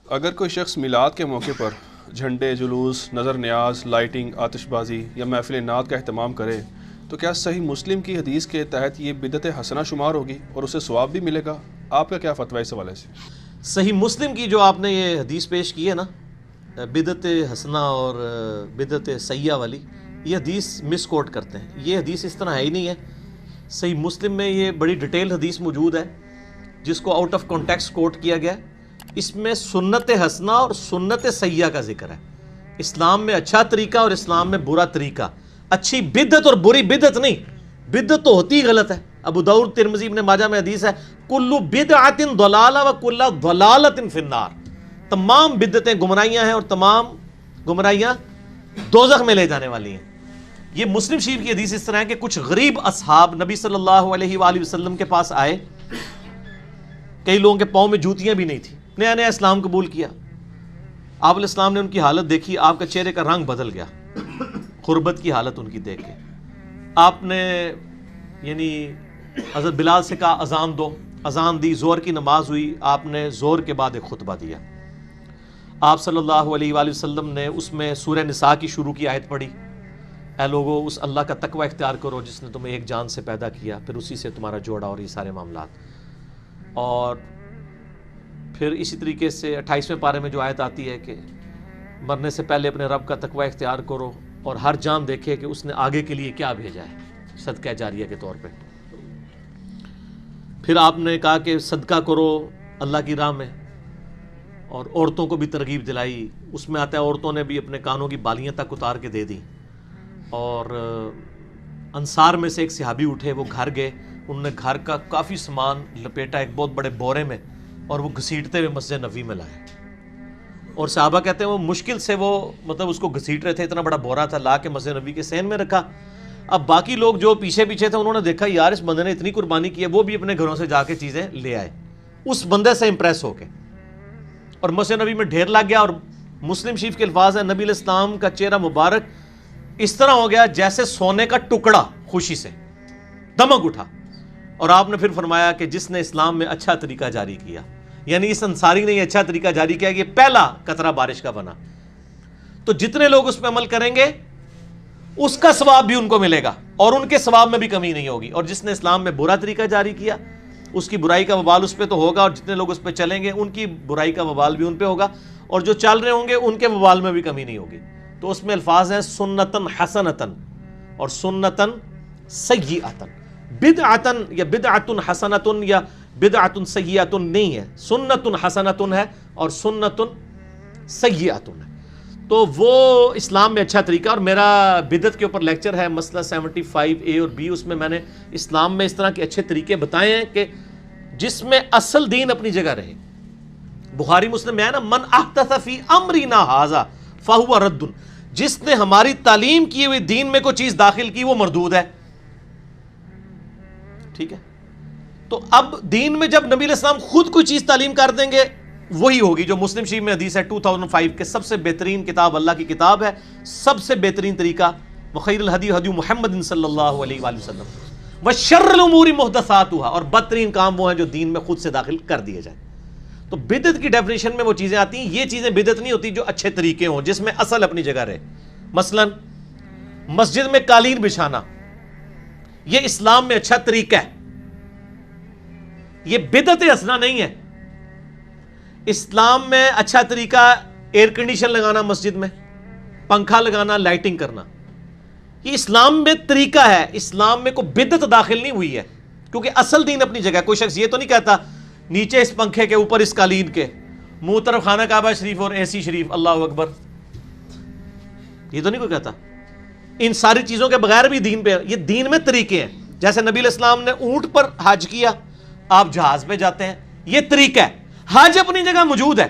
اگر کوئی شخص میلاد کے موقع پر جھنڈے، جلوس، نظر نیاز، لائٹنگ، آتش بازی یا محفل نعت کا اہتمام کرے تو کیا صحیح مسلم کی حدیث کے تحت یہ بدعت حسنہ شمار ہوگی اور اسے ثواب بھی ملے گا؟ آپ کا کیا فتویٰ اس حوالے سے؟ صحیح مسلم کی جو آپ نے یہ حدیث پیش کی ہے نا، بدعت حسنہ اور بدعت سیئہ والی، یہ حدیث مس کوٹ کرتے ہیں. یہ حدیث اس طرح ہے ہی نہیں ہے. صحیح مسلم میں یہ بڑی ڈیٹیل حدیث موجود ہے جس کو آؤٹ آف کانٹیکسٹ کوٹ کیا گیا ہے. اس میں سنت حسنہ اور سنت سیئہ کا ذکر ہے. اسلام میں اچھا طریقہ اور اسلام میں برا طریقہ. اچھی بدعت اور بری بدعت نہیں. بدعت تو ہوتی ہی غلط ہے. ابو داؤد، ترمذی، ابن ماجہ میں حدیث ہے کل بدعت ضلالہ و کل ضلالۃ فی النار. تمام بدعتیں گمراہیاں ہیں اور تمام گمراہیاں دوزخ میں لے جانے والی ہیں. یہ مسلم شریف کی حدیث اس طرح ہے کہ کچھ غریب اصحاب نبی صلی اللہ علیہ وآلہ وسلم کے پاس آئے. کئی لوگوں کے پاؤں میں جوتیاں بھی نہیں تھیں. نیا نیا اسلام قبول کیا. آپ علیہ السلام نے ان کی حالت دیکھی. آپ کا چہرے کا رنگ بدل گیا غربت کی حالت ان کی دیکھ کے. آپ نے یعنی حضرت بلال سے کہا اذان دو. اذان دی، زور کی نماز ہوئی. آپ نے زور کے بعد ایک خطبہ دیا. آپ صلی اللہ علیہ وآلہ وسلم نے اس میں سورہ نساء کی شروع کی آیت پڑھی، اے لوگو اس اللہ کا تقوی اختیار کرو جس نے تمہیں ایک جان سے پیدا کیا، پھر اسی سے تمہارا جوڑا، اور یہ سارے معاملات. اور پھر اسی طریقے سے 28ویں پارے میں جو آیت آتی ہے کہ مرنے سے پہلے اپنے رب کا تقوی اختیار کرو اور ہر جان دیکھے کہ اس نے آگے کے لیے کیا بھیجا ہے صدقہ جاریہ کے طور پہ. پھر آپ نے کہا کہ صدقہ کرو اللہ کی راہ میں، اور عورتوں کو بھی ترغیب دلائی. اس میں آتا ہے عورتوں نے بھی اپنے کانوں کی بالیاں تک اتار کے دے دی. اور انصار میں سے ایک صحابی اٹھے، وہ گھر گئے. انہوں نے گھر کا کافی سامان لپیٹا ایک بہت بڑے بورے میں اور وہ گھسیٹتے ہوئے مسجد نبوی میں لائے. اور صحابہ کہتے ہیں وہ مشکل سے وہ اس کو گھسیٹ رہے تھے. اتنا بڑا بورا تھا، لا کے مسجد نبوی کے صحن میں رکھا. اب باقی لوگ جو پیچھے پیچھے تھے انہوں نے دیکھا یار اس بندے نے اتنی قربانی کی ہے، وہ بھی اپنے گھروں سے جا کے چیزیں لے آئے اس بندے سے امپریس ہو کے. اور مسجد نبی میں ڈھیر لگ گیا. اور مسلم شریف کے الفاظ ہیں نبی علیہ السلام کا چہرہ مبارک اس طرح ہو گیا جیسے سونے کا ٹکڑا خوشی سے دمک اٹھا. اور آپ نے پھر فرمایا کہ جس نے اسلام میں اچھا طریقہ جاری کیا، یعنی اس انصاری نے یہ اچھا طریقہ جاری کیا، یہ پہلا قطرہ بارش کا بنا. تو جتنے لوگ اس پہ عمل کریں گے اس کا ثواب بھی ان کو ملے گا اور ان کے ثواب میں بھی کمی نہیں ہوگی. اور جس نے اسلام میں برا طریقہ جاری کیا اس کی برائی کا وبال اس پہ تو ہوگا، اور جتنے لوگ اس پہ چلیں گے ان کی برائی کا وبال بھی ان پہ ہوگا، اور جو چل رہے ہوں گے ان کے وبال میں بھی کمی نہیں ہوگی. تو اس میں الفاظ ہیں سنتن حسنتن اور سنتن سیئتن. بدعتن یا بدعتن حسنتن یا بدعتن سیئتن نہیں ہے، سنتن حسنتن ہے اور سنتن سیئتن ہے. تو وہ اسلام میں اچھا طریقہ. اور میرا بدعت کے اوپر لیکچر ہے مسئلہ 75A اور B. اس میں نے اسلام میں اس طرح کے اچھے طریقے بتائے ہیں کہ جس میں اصل دین اپنی جگہ رہے. بخاری مسلم میں ہے نا من احدث فی امرنا ھذا فہو رد. جس نے ہماری تعلیم کی ہوئی دین میں کوئی چیز داخل کی وہ مردود ہے. ٹھیک ہے. تو اب دین میں جب نبی علیہ السلام خود کوئی چیز تعلیم کر دیں گے وہی ہوگی جو مسلم شریف میں حدیث ہے 2005 کے سب سے بہترین کتاب اللہ کی کتاب ہے. سب سے بہترین طریقہ وخیر الہدی ہدی محمد صلی اللہ علیہ وآلہ وسلم وشر الامور محدثاتها. اور بدترین کام وہ ہیں جو دین میں خود سے داخل کر دیے جائیں. تو بدعت کی ڈیفینیشن میں وہ چیزیں آتی ہیں. یہ چیزیں بدعت نہیں ہوتی جو اچھے طریقے ہوں جس میں اصل اپنی جگہ رہے. مثلا مسجد میں قالین بچھانا یہ اسلام میں اچھا طریقہ ہے، یہ بدعت حسنہ نہیں ہے. اسلام میں اچھا طریقہ ایئر کنڈیشن لگانا، مسجد میں پنکھا لگانا، لائٹنگ کرنا، یہ اسلام میں طریقہ ہے. اسلام میں کوئی بدعت داخل نہیں ہوئی ہے کیونکہ اصل دین اپنی جگہ. کوئی شخص یہ تو نہیں کہتا نیچے اس پنکھے کے اوپر اس قالین کے منہ طرف خانہ کعبہ شریف اور AC شریف، اللہ اکبر، یہ تو نہیں کوئی کہتا. ان ساری چیزوں کے بغیر بھی دین پہ، یہ دین میں طریقے ہیں. جیسے نبی علیہ السلام نے اونٹ پر حج کیا، آپ جہاز پہ جاتے ہیں، یہ طریقہ ہے. حج اپنی جگہ موجود ہے.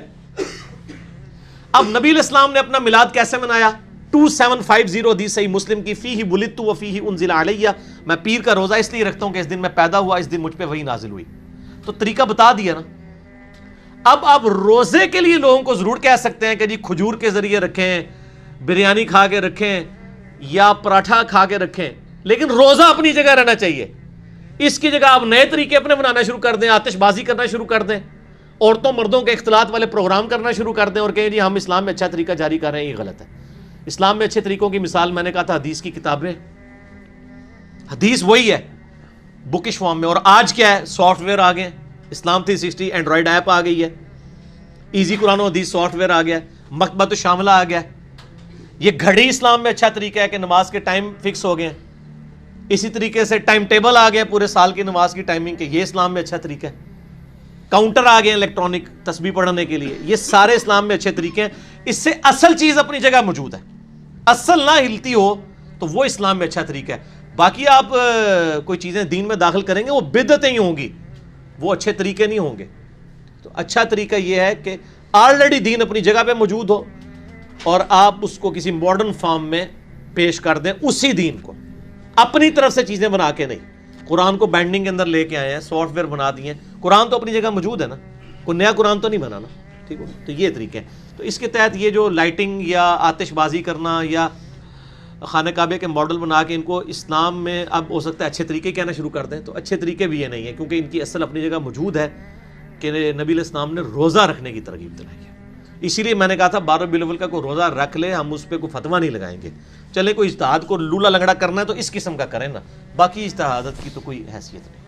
اب نبی علیہ السلام نے اپنا میلاد کیسے منایا؟ 2750 حدیث صحیح مسلم کی فیہ ولدت و فیہ انزل علیہ. میں پیر کا روزہ اس لیے رکھتا ہوں کہ اس دن میں پیدا ہوا، اس دن مجھ پہ وحی نازل ہوئی. تو طریقہ بتا دیا نا. اب آپ روزے کے لیے لوگوں کو ضرور کہہ سکتے ہیں کہ جی کھجور کے ذریعے رکھیں، بریانی کھا کے رکھیں یا پراٹھا کھا کے رکھیں، لیکن روزہ اپنی جگہ رہنا چاہیے. اس کی جگہ آپ نئے طریقے اپنے بنانا شروع کر دیں، آتش بازی کرنا شروع کر دیں، عورتوں مردوں کے اختلاط والے پروگرام کرنا شروع کر دیں اور کہیں جی ہم اسلام میں اچھا طریقہ جاری کر رہے ہیں، یہ غلط ہے. اسلام میں اچھے طریقوں کی مثال میں نے کہا تھا حدیث کی کتابیں. حدیث وہی ہے بکش فارم میں، اور آج کیا ہے، سافٹ ویئر آ گئے. اسلام 360 اینڈرائڈ ایپ آ گئی ہے، ایزی قرآن و حدیث سافٹ ویئر آ گیا ہے، مکتبۃ الشاملہ آ گیا ہے. یہ گھڑی اسلام میں اچھا طریقہ ہے کہ نماز کے ٹائم فکس ہو گئے ہیں. اسی طریقے سے ٹائم ٹیبل آ گیا پورے سال کی نماز کی ٹائمنگ کے، یہ اسلام میں اچھا طریقہ ہے. کاؤنٹر آ گئے الیکٹرانک تسبیح پڑھنے کے لیے، یہ سارے اسلام میں اچھے طریقے ہیں. اس سے اصل چیز اپنی جگہ موجود ہے، اصل نہ ہلتی ہو تو وہ اسلام میں اچھا طریقہ ہے. باقی آپ کوئی چیزیں دین میں داخل کریں گے وہ بدعتیں ہی ہوں گی، وہ اچھے طریقے نہیں ہوں گے. تو اچھا طریقہ یہ ہے کہ آلریڈی دین اپنی جگہ پہ موجود ہو اور آپ اس کو کسی ماڈرن فارم میں پیش کر دیں، اسی دین کو اپنی طرف سے چیزیں بنا کے نہیں. قرآن کو بینڈنگ کے اندر لے کے آئے ہیں، سافٹ ویئر بنا دیے ہیں. قرآن تو اپنی جگہ موجود ہے نا، کوئی نیا قرآن تو نہیں بنا نا. ٹھیک ہو، تو یہ طریقہ ہے. تو اس کے تحت یہ جو لائٹنگ یا آتش بازی کرنا یا خانہ کعبے کے ماڈل بنا کے ان کو اسلام میں اب ہو سکتا ہے اچھے طریقے کہنا شروع کر دیں، تو اچھے طریقے بھی یہ نہیں ہیں، کیونکہ ان کی اصل اپنی جگہ موجود ہے کہ نبی علیہ السلام نے روزہ رکھنے کی ترغیب دلائی ہے. اسی لیے میں نے کہا تھا 12 ربیع الاول کا کوئی روزہ رکھ لے، ہم اس پہ کوئی فتویٰ نہیں لگائیں گے. چلے کوئی اجتہاد کو لولا لنگڑا کرنا ہے تو اس قسم کا کریں نا، باقی اجتہادات کی تو کوئی حیثیت نہیں.